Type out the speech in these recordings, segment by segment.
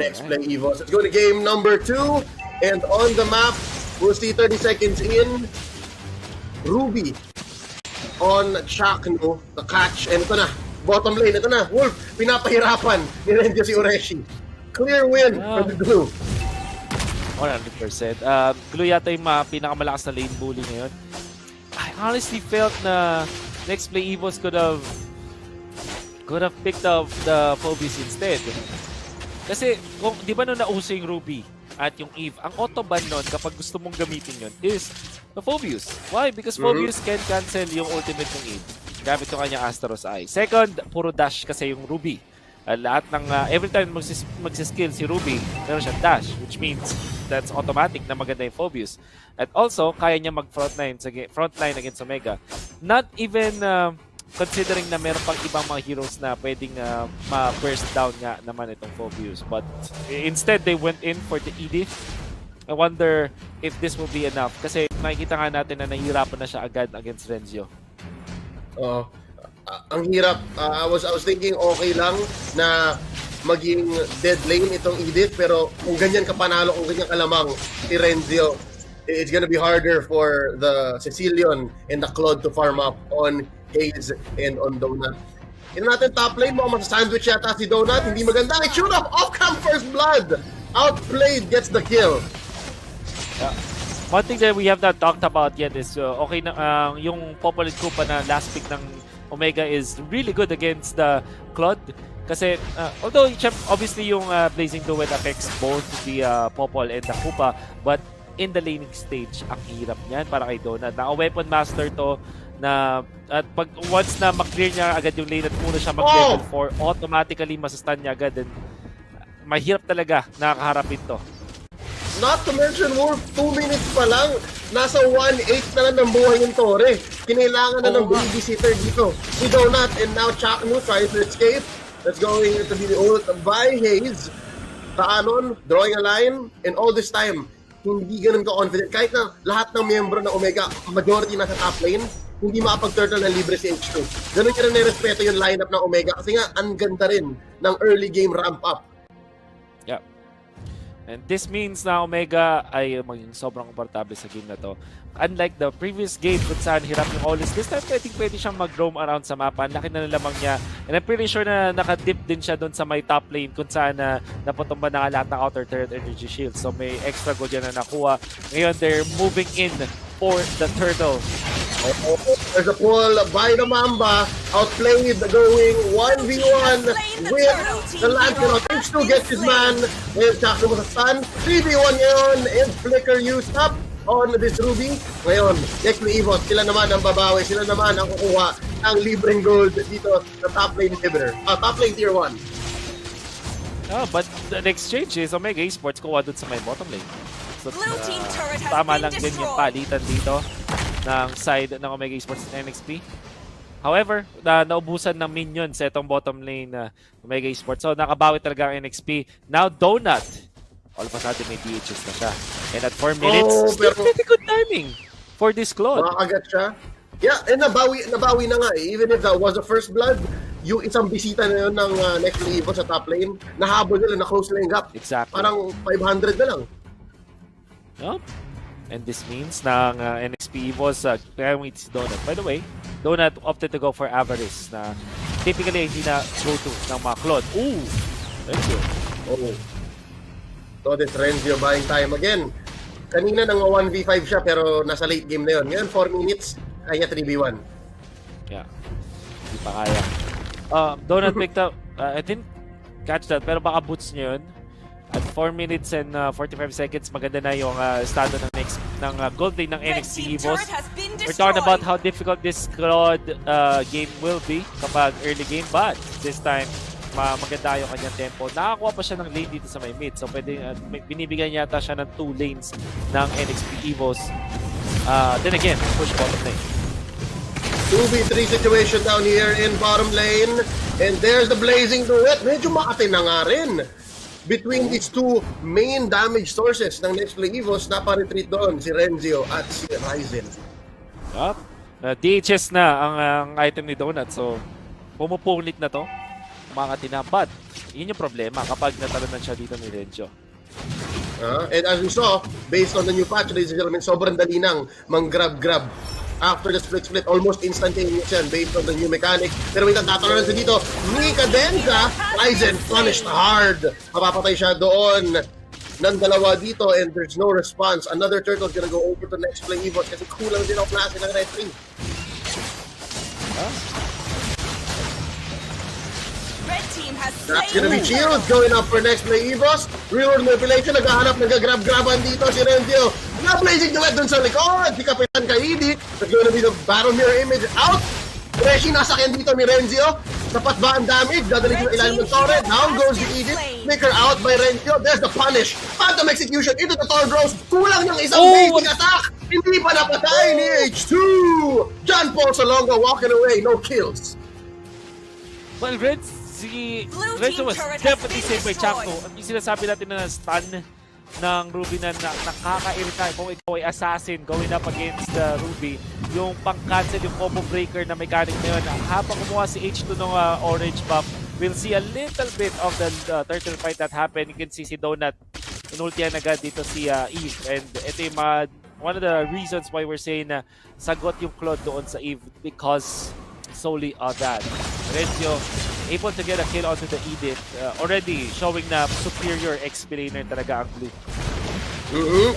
Next play, Evos. Let's go to game number 2. And on the map, we'll see 30 seconds in. Ruby on Chakno, the catch. And ito na, bottom lane. Ito na, Wolf, pinapahirapan ni Rendio si Ureshi. Clear win for the Glue. 100%. Glue yata yung pinakamalakas na lane bully ngayon. I honestly felt na next play Evos could have picked up the Phobius instead. Kasi, kung, di ba nung nauso yung Ruby at yung Eve, ang auto-ban nun kapag gusto mong gamitin yun is the Phobius. Why? Because Phobius can cancel yung ultimate ng Eve. Gamit yung kanyang Astaros Eye. Second, puro dash kasi yung Ruby. Lahat ng, every time magsiskill si Ruby, meron siyang dash, which means that's automatic na maganda yung Phobius. At also, kaya niya frontline against Omega. Not even considering na meron pang ibang mga heroes na pwedeng ma-burst down nga naman itong Phobius. But instead, they went in for the Edith. I wonder if this will be enough. Kasi makikita nga natin na nahihirapan na siya agad against Renzio. Ang hirap. I was thinking okay lang na maging dead lane itong Edith, pero kung ganyan ka panalo, kung ganyan kalamang si Renzio, it's gonna be harder for the Sicilian and the Claude to farm up on Haze and on Donut. Tignan natin top lane, mukhang masasandwich yata si Donut. Hindi maganda. It shoot up! Off-cam first blood! Outplayed gets the kill. One thing that we have not talked about yet is okay na yung Populate Koopa na last pick ng Omega is really good against the Claude. Kasi although obviously yung Blazing Duet affects both the Popol and the Koopa, but in the laning stage, ang hirap niyan para kay Donut. Na weapon master to na at pag once na maklear niya agad yung lane at muna siya mag-level 4, automatically masastan niya agad and mahirap talaga nakaharapin to. Not to mention, Wolf, 2 minutes pa lang, nasa 1-8 na lang ng buhay yung Torre. Kinailangan na ng babysitter dito. Si Donut and now Chakno tries to escape. That's going to be the ult by Haze. Kaanon, drawing a line, and all this time, hindi ganun ka-confident. Kahit na lahat ng miyembro ng Omega, majority nasa top lane, hindi makapag-turtle ng libre si H2. Ganun niya rin nirespeto yung lineup ng Omega kasi nga, ang ganda rin ng early game ramp-up. Yeah. And this means na Omega ay maging sobrang komportable sa game na to. Unlike the previous game kung saan hirap yung Olis, this time pwede siyang mag-roam around sa mapa. Ang laki na nalamang niya. And I'm pretty sure na nakadip din siya doon sa may top lane kung saan napatumba na lahat ng outer turret energy shield. So may extra gold yan na nakuha. Ngayon they're moving in for the turtle. There's a pull by the Mamba. Outplayed, going 1v1 with the Lancelot. H2 gets his man. Ngayon, Chakno mo sa stun. 3v1 ngayon, and Flicker used up on this Ruby. Ngayon, next ni Evos, sila naman ang babawi. Sila naman ang kukuha ng libreng gold dito sa top lane inhibitor. Top lane tier 1. But the exchange is Omega Esports kuha dun sa may bottom lane. So, tama lang din yung palitan dito ng side ng Omega Esports at NXP. However, naubusan ng minions sa itong bottom lane na Omega Esports. So, nakabawi talaga ang NXP. Now, Donut. All of a sudden, may DHs na siya. And at 4 minutes, still pretty good timing for this Claude. Makakagat siya. Yeah, and nabawi na nga eh. Even if that was the first blood, yung isang bisita na yun ng next Evo sa top lane, nahabol nila, na-close na yung gap. Exactly. Parang 500 na lang. Yup. And this means na NXP Evos pairing si Donut. By the way, Donut opted to go for Avarice na typically hindi na go-to ng mga Claude. Ooh! Thank you. Oh. So this Renzio buying time again. Kanina nang 1v5 siya pero nasa late game na yun. Ngayon 4 minutes, kaya 3v1. Yeah. Hindi pa kaya. Donut picked up, I didn't catch that pero baka boots niya yun. At 4 minutes and 45 seconds, maganda na yung estado ng gold lane ng NXT Evos. We're talking about how difficult this Claude game will be kapag early game, but this time, maganda yung kanyang tempo. Nakakuha pa siya ng lane dito sa may mid, so pwede, binibigyan yata siya ng 2 lanes ng NXT Evos. Then again, push bottom lane. 2v3 situation down here in bottom lane. And there's the Blazing Duet. Medyo makati na nga rin. Between these two main damage sources ng next play Evos, napa-retreat doon si Renzio at si Ryzen. DHS na ang item ni Donut, so pumupulit na to. umangat but yun yung problema kapag natalanan siya dito ni Renzo. And as you saw, based on the new patch, ladies and gentlemen, sobrang dali nang mang-grab-grab. After the split, almost instantaneous yan based on the new mechanic. Pero may tatatalan sa dito, Mika Denka, Ryzen punished hard. Mapapatay siya doon ng dalawa dito and there's no response. Another turtle's gonna go over to next play Evos kasi kulang din ang klase ng referee. That's gonna be Shield going up for next play Evos. Real manipulation, naghahanap, nag-grab-graban dito si Renzo. Na-blazing duet dun sa likod. Si Kapitan Kaidi. That's gonna be the battle mirror image out. Reshi nasakyan dito ni Renzo. Sapat ba ang damage? Dadalig yung ilalim ng turret. Down goes the Edith. Flicker out by Renzo. There's the punish. Phantom execution into the Torgros. Kulang yung isang basic attack. Hindi pa napatay ni H2. John Paul Salonga walking away. No kills. Well, Renzo was definitely saved by Chakto. At yung sinasabi natin na stun ng Ruby na nakaka-irita kung ikaw ay assassin going up against the Ruby. Yung pang-cancel, yung combo breaker na mechanic na yun. Habang kumuha si H2 ng orange buff, we'll see a little bit of the turtle fight that happened. You can see si Donut inultihan agad dito si Eve. And ito yung one of the reasons why we're saying na sagot yung Claude doon sa Eve because solely on that. Renzo able to get a kill onto the Edith, already showing na superior XP-laner talaga ang Blue.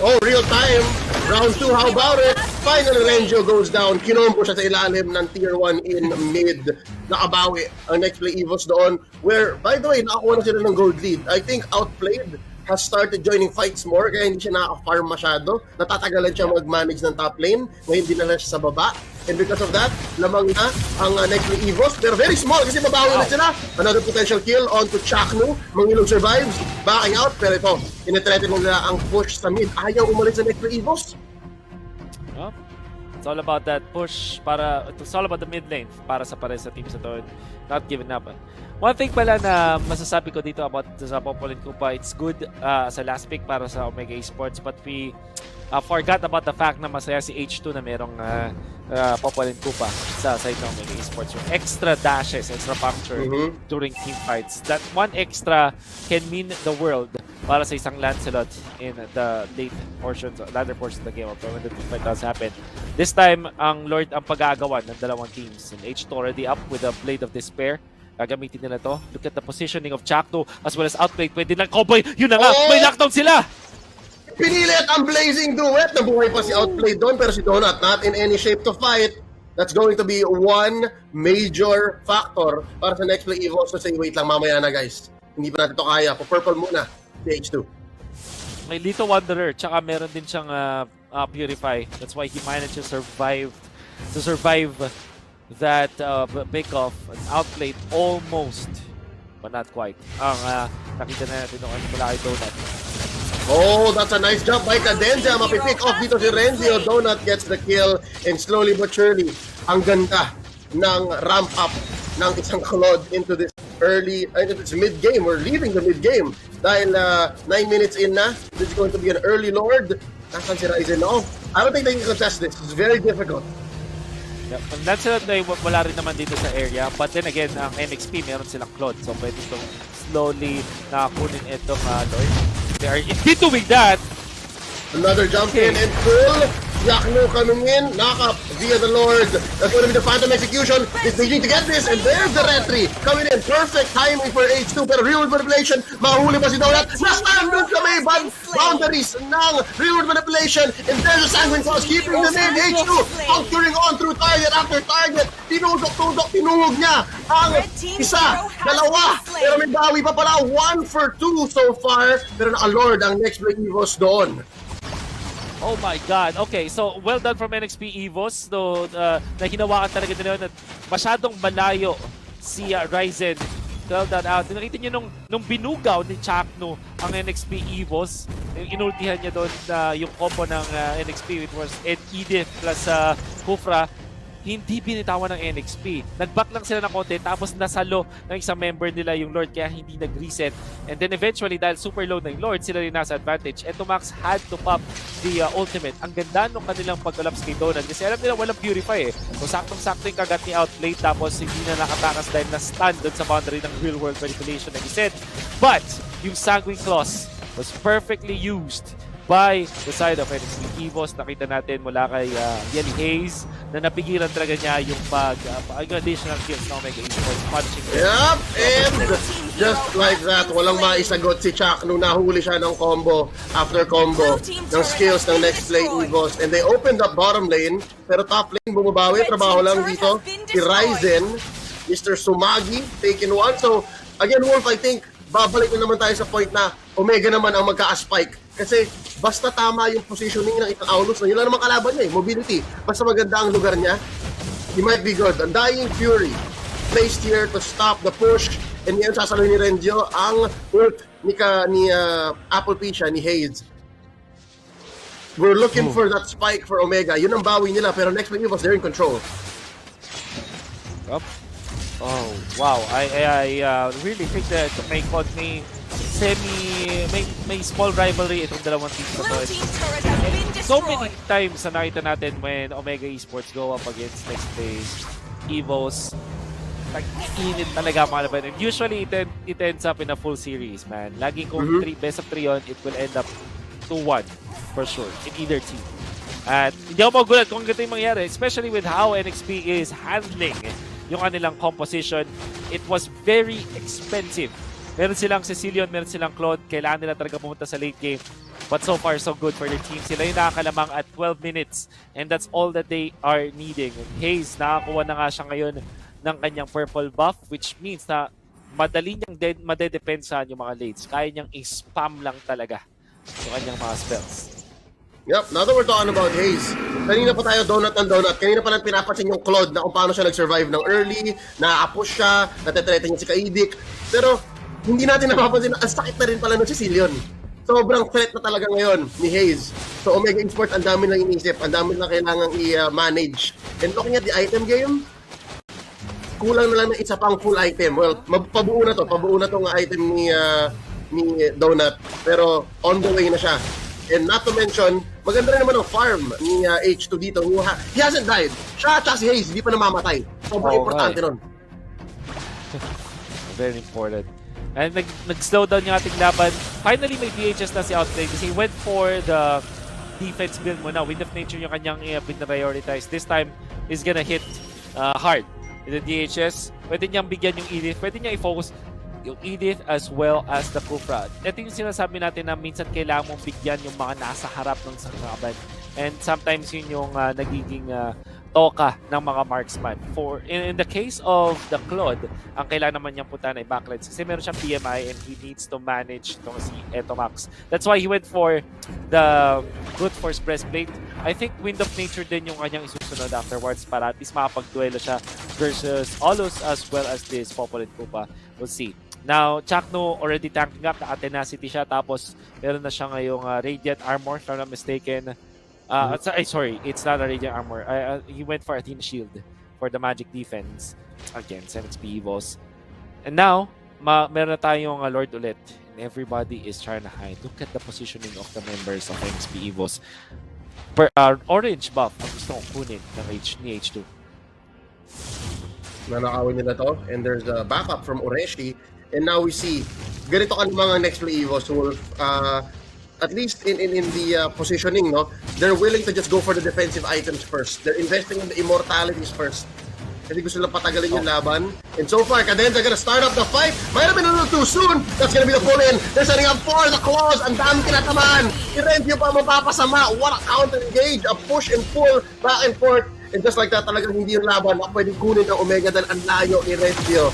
Oh, real time! Round 2, how about it? Finally, Renzo goes down. Kinombo siya sa ilalim ng Tier 1 in mid. Nakabawi ang next play Evos doon. Where, by the way, nakakuha na sila ng gold lead. I think Outplayed has started joining fights more kaya hindi siya nakaka-farm masyado. Natatagalan siya mag-manage ng top lane. Ngayon dinala siya sa baba. And because of that, lamang na ang next play Evos. Pero very small kasi mabawi na sila. Another potential kill onto Chaknu. Mangilog survives. Backing out. Pero ito, tinitretin mo nila ang push sa mid. Ayaw umalis sa next play Evos. It's all about that push it's all about the mid lane para sa pares sa team sa to. Not giving up. One thing pala na masasabi ko dito about sa Popolin Kupa, it's good sa last pick para sa Omega Esports but we forgot about the fact na masaya si H2 na merong Popolin Kupa sa side ng Omega Esports. Yung extra dashes, extra puncture during team fights. That one extra can mean the world para sa isang Lancelot in the latter portions of the game when the team fight does happen. This time, ang Lord ang pag-aagawan ng dalawang teams. And H2 already up with a Blade of Despair. Gagamitin nila to. Look at the positioning of Chakto as well as Outplayed. Pwede lang cowboy. Yun na nga, may lockdown sila! Pinilit ang blazing duet. Nabuhay pa si Outplayed doon pero si Donut not in any shape to fight. That's going to be one major factor para sa next play Evos to say, wait lang mamaya na guys. Hindi pa natin to kaya. Pa-purple muna si H2. May Lito Wanderer, tsaka meron din siyang Purify. That's why he managed to survive that bake-off. Outplayed almost, but not quite. Ang nakita na natin nung mula kay Donut. Oh, that's a nice jump by Cadenza. Mapipick off dito si Renzo. Donut gets the kill and slowly but surely, ang ganda ng ramp up ng isang Claude into this mid-game. We're leaving the mid-game dahil 9 minutes in na. This is going to be an early Lord. Nasaan si Ryzen? No, I don't think they can contest this. It's very difficult. Yep. Lancelot na wala rin naman dito sa area. But then again, ang NXP meron silang Claude. So pwede itong slowly nakakunin itong Lord. They are indeed doing that. Another jump in and pull. Yakno coming in, knock up via the Lord. That's going to be the Phantom Execution. It's beginning to get this, and there's the Retry coming in. Perfect timing for H2, pero Real Manipulation, mahuli pa si Donut. Na-stand doon sa may boundaries ng Real Manipulation, and there's a Sanguine Cross keeping them in. H2 puncturing on through target after target. Tinudok, tinuhog niya ang isa, dalawa. Pero may bawi pa pala, 1 for 2 so far. Pero naka-Lord ang next play Evos doon. Oh my God. Okay, so well done from NXP Evos. So, na hinawakan talaga nila na masyadong malayo si Ryzen. Tell that out. Nakita niyo nung binugaw ni Chakno ang NXP Evos, inultihan niya doon yung combo ng NXP, which was Edith plus Kufra. hindi binitawan ng NXP. Nag-back lang sila ng konti tapos nasalo ng isang member nila yung Lord kaya hindi nag-reset. And then eventually dahil super low na yung Lord, sila rin nasa advantage. And Tomax had to pop the ultimate. Ang ganda nung kanilang pag-collapse kay Donut kasi alam nila walang purify eh. So saktong-sakto yung kagat ni Outplay tapos hindi na nakatakas dahil na-stun doon sa boundary ng real world manipulation na giset. But yung Sanguine Claws was perfectly used by the side of NXP Evos. Nakita natin mula kay Yelly Hayes na napigilan talaga niya yung additional kills na Omega Esports punching. Yep, and just like that, walang maisagot si Chuck nung nahuli siya ng combo after combo ng skills ng next play Evos. And they opened up bottom lane, pero top lane bumabawi, trabaho lang dito. Si Ryzen, Mr. Sumagi, taken one. So, again, Wolf, I think, babalik na naman tayo sa point na Omega naman ang magka-spike. Kasi basta tama yung positioning ng itang Aulus, yun lang naman kalaban niya eh, mobility. Basta maganda ang lugar niya, he might be good. Undying Fury, placed here to stop the push. And yan sasaluhin ni Renjo ang ult ni Apple-P siya, ni Hayes. We're looking for that spike for Omega. Yun ang bawi nila, pero next week was they're in control. Yup. Oh, wow. I really think that may may small rivalry itong dalawang teams na to. So many times na nakita natin when Omega Esports go up against next phase Evos, nag-init talaga mga laban. And usually it ends up in a full series, man. Laging kung best of 3 on, it will end up 2-1 for sure in either team. At hindi ako magulat kung ganito yung mangyari, especially with how NXP is handling yung kanilang composition. It was very expensive. Meron silang Cecilion, meron silang Claude. Kailangan nila talaga pumunta sa late game. But so far, so good for their team. Sila yung nakakalamang at 12 minutes. And that's all that they are needing. And Hayes, nakakuha na nga siya ngayon ng kanyang purple buff, which means na madali niyang madedepensahan yung mga lates. Kaya niyang i-spam lang talaga yung kanyang mga spells. Yep, now that we're talking about Hayes, kanina pa tayo donut ng donut. Kanina pa lang pinapansin yung Claude na kung paano siya nag-survive ng early, na-push siya, natetrete niya si Kaidik. Pero hindi natin napapansin na ang sakit na rin pala ng Cecilion. Sobrang threat na talaga ngayon ni Hayes. So Omega Esports, ang dami lang inisip, ang dami lang kailangang i-manage. And looking at the item game, kulang na lang na isa pang full item. Well, pabuo na tong item ni Donut. Pero on the way na siya. And not to mention, maganda rin naman ang farm ni H2 dito. He hasn't died. Siya at si Hayes, hindi pa namamatay. Sobrang importante nun. Very important. And nag-slow down yung ating laban. Finally, may DHS na si Outplay kasi he went for the defense build muna. Wind of Nature yung kanyang prioritize. This time, is gonna hit hard. With the DHS, pwede niyang bigyan yung Edith. Pwede niya i-focus yung Edith as well as the Kufra. Ito yung sinasabi natin na minsan kailangan mong bigyan yung mga nasa harap ng sakaban. And sometimes yun yung nagiging toka ng mga marksman. In the case of the Claude, ang kailangan naman niyang puntahan ay backlines kasi meron siyang PMI and he needs to manage itong si Etomax. That's why he went for the brute force breastplate. I think Wind of Nature din yung kanyang isusunod afterwards para at least makapag-duelo siya versus Olus as well as this Popol and Kupa. We'll see. Now, Chakno already tanking up, naka-tenacity siya, tapos meron na siya ngayong Radiant Armor, if I'm not mistaken. Sorry, it's not a Radiant Armor. He went for Athena Shield for the magic defense against NXP Evos. And now, meron na tayong Lord ulit. And everybody is trying to hide. Look at the positioning of the members of NXP Evos. Orange buff ang gusto kong kunin ng H2. Nanakawin nila to. And there's a backup from Oreshi. And now we see, ganito ka mga next play Evos Wolf, at least in the positioning, no, they're willing to just go for the defensive items first. They're investing in the immortalities first. Kasi gusto lang patagalin yung laban. And so far, Cadenza gonna start up the fight. Might have been a little too soon. That's gonna be the pull-in. They're setting up for the claws. Ang dami kinatamaan. I-Renfio pa mapapasama. What a counter-engage. A push and pull back and forth. And just like that, talagang hindi yung laban na pwedeng kunin ng Omega dahil ang layo ni Renfio.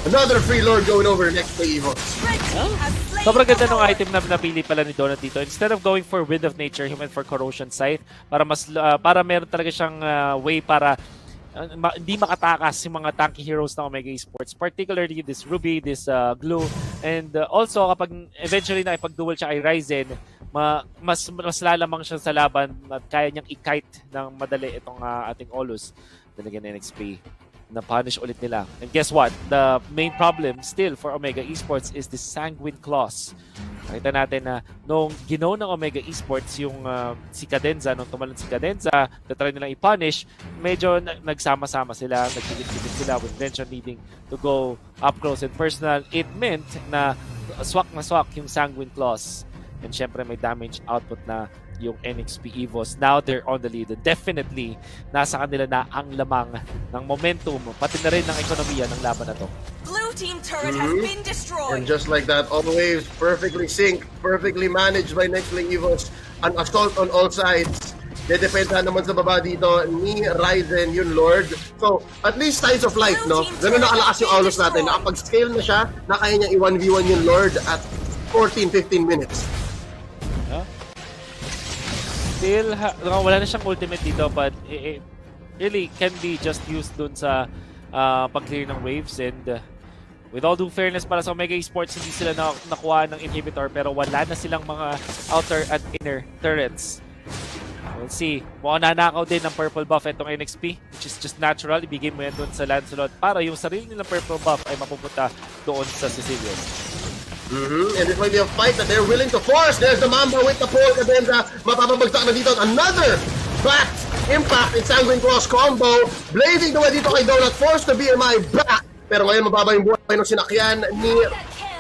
Another free lord going over next to Evos. Sobrang ganda ng item na napili pala ni Donut dito. Instead of going for Wind of Nature, he went for Corrosion Scythe para meron talaga siyang way para hindi makatakas yung mga tanky heroes ng Omega Esports. Particularly this Ruby, this Glue. And also kapag eventually na ipag-duel siya kay Ryzen, mas lalamang siya sa laban at kaya niyang i-kite ng madali itong ating Olus. Then again, NXP, na-punish ulit nila. And guess what? The main problem still for Omega Esports is the Sanguine Clause. Nakita natin na nung ginaw ng Omega Esports yung si Cadenza, nung tumalon si Cadenza, na-try nilang i-punish, medyo nagsama-sama sila, nagpigit-pigit sila with intention needing to go up close and personal. It meant na swak na swak yung Sanguine Clause. And syempre may damage output na yung NXP Evos. Now they're on the lead. And definitely, nasa kanila na ang lamang ng momentum, pati na rin ng ekonomiya ng laban na to. Blue team turret has been destroyed. And just like that, all waves perfectly synced, perfectly managed by NXP Evos. An assault on all sides. Dedependa naman sa baba dito ni Ryzen, yung Lord. So, at least signs of life, no? Ganun nakalakas yung Aulos natin. Nakapag-scale na siya, na kaya niya i-1v1 yung Lord at 14-15 minutes. Still, wala na siyang ultimate dito, but it really can be just used dun sa pag-clear ng waves. And with all due fairness para sa Omega Esports, hindi sila nakuha ng inhibitor, pero wala na silang mga outer at inner turrets. We'll see. Mukhang nanakaw din ng purple buff itong NXP, which is just natural. Ibigay mo yan doon sa Lancelot para yung sarili nilang purple buff ay mapupunta doon sa Sicilian. And this might be a fight that they're willing to force. There's the Mamba with the pole. Cadenza, mapapabagsak na dito. Another back impact in Sanguine Cross combo. Blazing the way dito kay Donut. Forced the BMI back. Pero ngayon mababa yung buhay ng sinakyan ni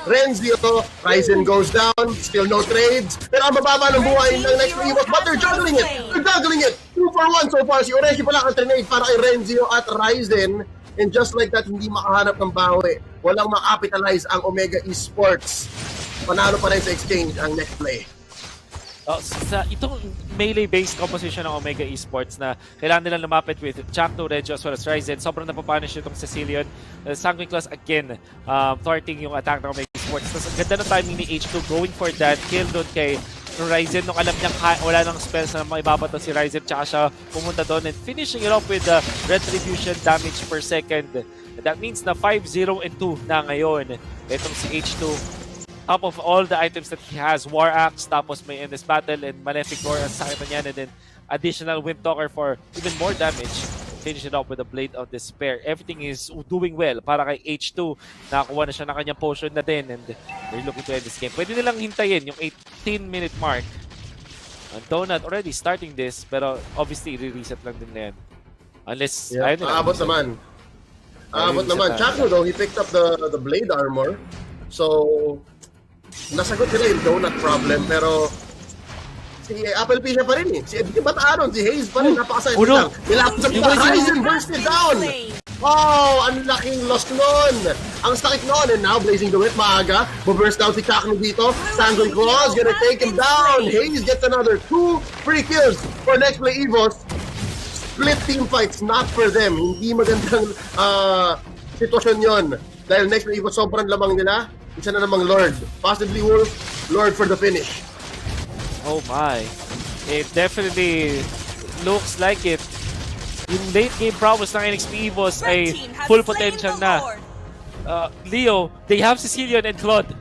Renzio. Ryzen goes down. Still no trades. Pero ang mababa ng buhay ng next Evos. But they're juggling it. They're juggling it. 2 for 1 so far. Si Oreshi pala ang trinade para kay Renzio at Ryzen. And just like that, hindi makahanap ng bawi. Walang makapitalize ang Omega Esports. Panalo pa rin sa exchange ang next play. Itong melee-based composition ng Omega Esports na kailangan nilang lumapit with Chakno, Regio, as well as Ryzen. Sobrang napapunish itong Sicilian. Sanguine Class again, thwarting yung attack ng Omega Esports. Tapos ang ganda ng timing ni H2 going for that kill doon kay Ryzen nung alam niyang wala nang spells na maibabato si Ryzen, tsaka siya pumunta doon and finishing it off with the retribution damage per second. And that means na 5-0 and 2 na ngayon itong si H2. Top of all the items that he has, War Axe, tapos may Endless Battle and Malefic Roar ang sakit na niyan, and then additional Wind Talker for even more damage. Finish it off with a Blade of Despair. Everything is doing well para kay H2. Nakakuha na siya ng kanyang potion na din, and they're looking to end this game. Pwede nilang hintayin yung 18-minute mark. Donut already starting this, pero obviously re-reset lang din na yan. Unless, aabot naman. Aabot naman. Chakno though, he picked up the Blade Armor. So, nasagot nila yung Donut problem, pero si MPL-PH pa rin eh. Si Bataan, si Hayes pa rin, napakasayang lang. Nilapit sa pita, Ryzen burst it down! Oh, ang laking loss nun! Ang sakit nun, and now Blazing the Whip, maaga. Burst down si Chakno dito. Sanguine Claws gonna take him down. Hayes gets another 2 free kills for next play Evos. Split team fights, not for them. Hindi magandang sitwasyon yon. Dahil next play Evos, sobrang lamang nila. Isa na namang Lord. Possibly Wolf, Lord for the finish. Oh my. It definitely looks like it. Yung late game prowess ng NXP Evos ay full potential na. Leo, they have Sicilian and Claude.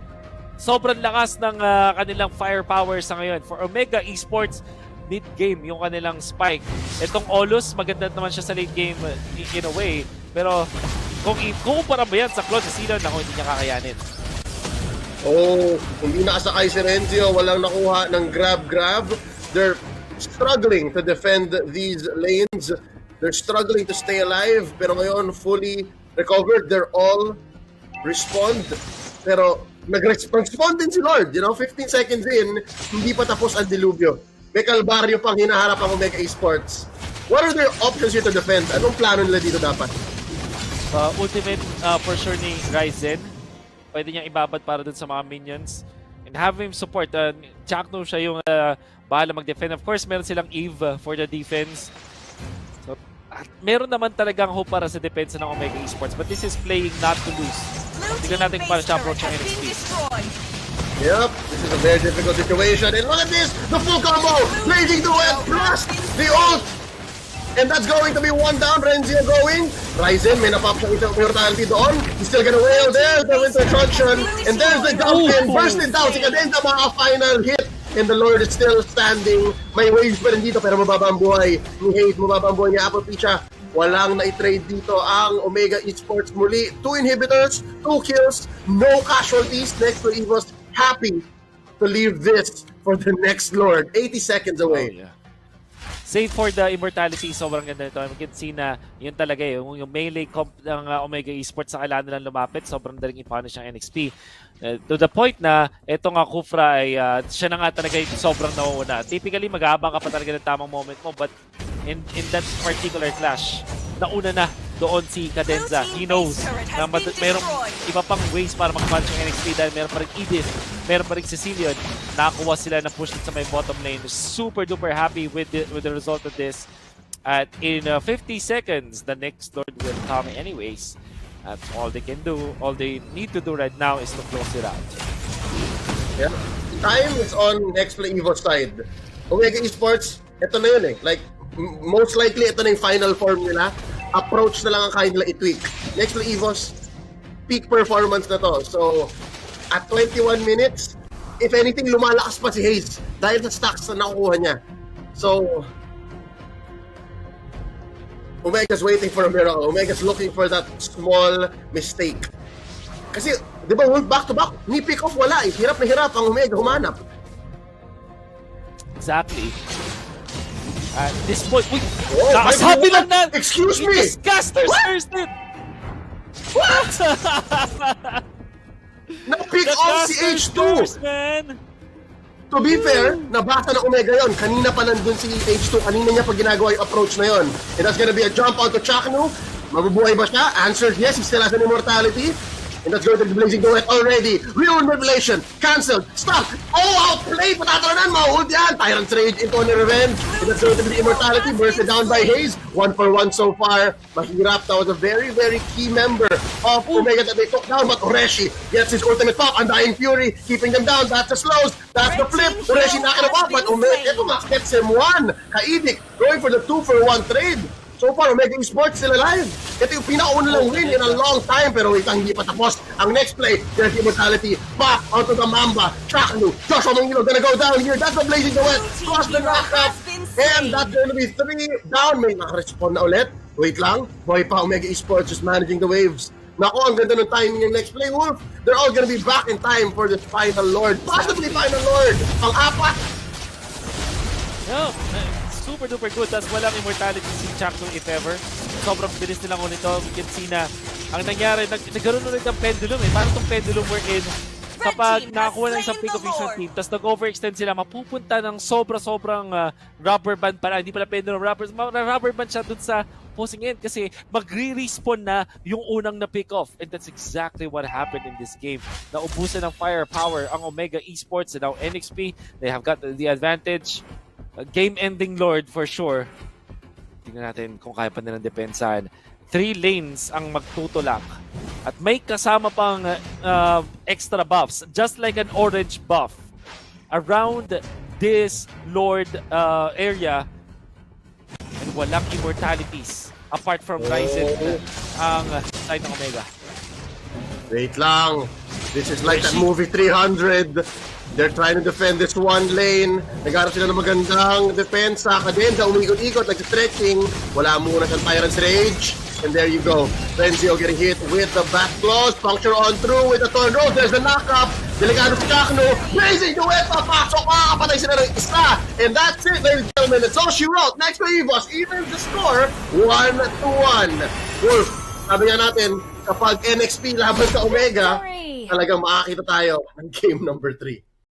Sobrang lakas ng kanilang firepower sa ngayon. For Omega Esports, mid-game yung kanilang spike. Itong Olus, maganda naman siya sa late game in a way. Pero kung ikumpara mo yan sa Claude Sicilian, ako hindi niya kakayanin. Oh, hindi nakasakay si Renzio, walang nakuha ng grab. They're struggling to defend these lanes. They're struggling to stay alive, pero ngayon fully recovered. They're all respond. Pero nag-respond din si Lord. 15 seconds in, hindi pa tapos ang dilubyo. May kalbaryo pang hinaharap ang Omega Esports. What are their options here to defend? Anong plano nila dito dapat? Ultimate for sure ni Ryzen. Pwede niyang ibabad para dun sa mga minions. And have him support. Chakno siya yung bahala mag-defend. Of course, meron silang Eve for the defense. So, meron naman talagang hope para sa depensa ng Omega Esports. But this is playing not to lose. Tignan natin kung paano siya approach ang NXT. Yep, this is a very difficult situation. And look at this! The full combo! Blazing the web plus the ult! And that's going to be one down. Renzio going. Ryzen, may napop siyang isang mortality doon. He's still gonna wail there. The winter truncheon. And there's the jump in. Bursting down. Si Cadenza, mga final hit. And the Lord is still standing. May waves pa rin dito, pero mababa ang buhay ni Hayes. Mababa ang buhay ni MPL-PH. Walang na-trade dito ang Omega Esports muli. 2 inhibitors, 2 kills, no casualties. Next to Evos, happy to leave this for the next Lord. 80 seconds away. Oh, yeah. Save for the immortality, sobrang ganda nito. You can see na yun talaga yung melee comp ng Omega Esports sa kailangan nilang lumapit. Sobrang daling i-punish ang NXP. To the point na ito nga Kufra ay siya na nga talaga yung sobrang nauuna. Typically, mag-aabang ka pa talaga ng tamang moment mo, but in that particular clash, nauna na doon si Cadenza. He knows na mayroong iba pang ways para mag-punch ang NXP dahil meron pa rin Edith, meron pa rin Cecilion. Nakakuha sila na push sa may bottom lane. Super duper happy with the result of this. At in 50 seconds, the next Lord will come anyways. At all they can do, all they need to do right now is to close it out. Yeah. Time is on next play Evo side. Omega Esports, ito na yun eh. Like, most likely, ito na yung final form nila. Approach na lang ang kaya nila i-tweak. Next play Evos, peak performance na to. So, at 21 minutes, if anything, lumalakas pa si Hayes dahil sa stacks na nakukuha niya. So, Omega's waiting for a miracle. Omega's looking for that small mistake. Kasi, di ba, back-to-back, ni pick-off wala eh. Hirap na hirap ang Omega humanap. Exactly. At this point, uy! Oh, Nakasabi lang na! Excuse me! Just casters first it! What? Na-pick off si H2! First, man! To be fair, nabasa ng Omega yon. Kanina pa nandun si H2. Kanina niya pa ginagawa yung approach na yon. And that's gonna be a jump onto Chaknu. Mabubuhay ba siya? Answer yes, he still has an immortality. And that's going to be blazing duet already. Ruin Revelation. Cancelled. Stop. Oh, outplayed. Patatalunan. Mahold yan. Tyrant's Rage into an revenge. And that's going to be the immortality. Bursted down by Hayes. 1 for 1 so far. Mahirap. That was a very, very key member of Omega that they took down. But Ureshi gets his ultimate pop. Undying Fury. Keeping them down. That's the slows. That's the flip. Ureshi knocking him off. But Omega, ito nga, gets him 1. Kaidik going for the 2 for 1 trade. So far, Omega Esports still alive. Ito yung pinakauna lang win in a long time. Pero wait lang, hindi pa tapos. Ang next play, there's immortality. Back onto the Mamba. Chaknu. Joshua Mangilo gonna go down here. That's the blazing duet. Cross the knockup. And that's going to be 3 down. May naka-respond na ulit. Wait lang. Boy pa, Omega Esports just managing the waves. Nako, ang ganda ng timing yung next play, Wolf. They're all gonna be back in time for the final Lord. Possibly final Lord. Pang-apat. No, super duper good. Tapos walang immortality si Chaknu if ever. Sobrang bilis nilang ulit ito. We can see na ang nangyari, nagkaroon ulit ng pendulum eh. Parang itong pendulum wherein kapag nakakuha ng isang pick of isang team, tapos nag-overextend sila, mapupunta ng sobrang rubber band pala. Hindi pala pendulum, rubber band siya dun sa opposing end kasi magre-respawn na yung unang na pick off. And that's exactly what happened in this game. Naubusan ng firepower ang Omega Esports and now NXP. They have got the advantage. Game-ending Lord for sure. Tingnan natin kung kaya pa nilang depensahan. 3 lanes ang magtutulak. At may kasama pang extra buffs. Just like an orange buff. Around this Lord area. And walang immortalities. Apart from Ryzen ang side ng Omega. Wait lang. This is like that movie 300. They're trying to defend this one lane. Nagharap sila ng magandang depensa. Cadenza, umikot-ikot, nag-stretching. Wala muna siyang Tyrant's Rage. And there you go. Renzio getting hit with the back claws. Puncture on through with the Torn Rose. There's the knock-up. Delikado si Chaknu. Blazing duet. Papasok. Makakapatay sila ng isa. And that's it, ladies and gentlemen. It's all she wrote. Next to Evos. Even the score, 1-1. Wolf, sabi nga natin, kapag NXP laban sa Omega, talagang makakita tayo ng game number 3.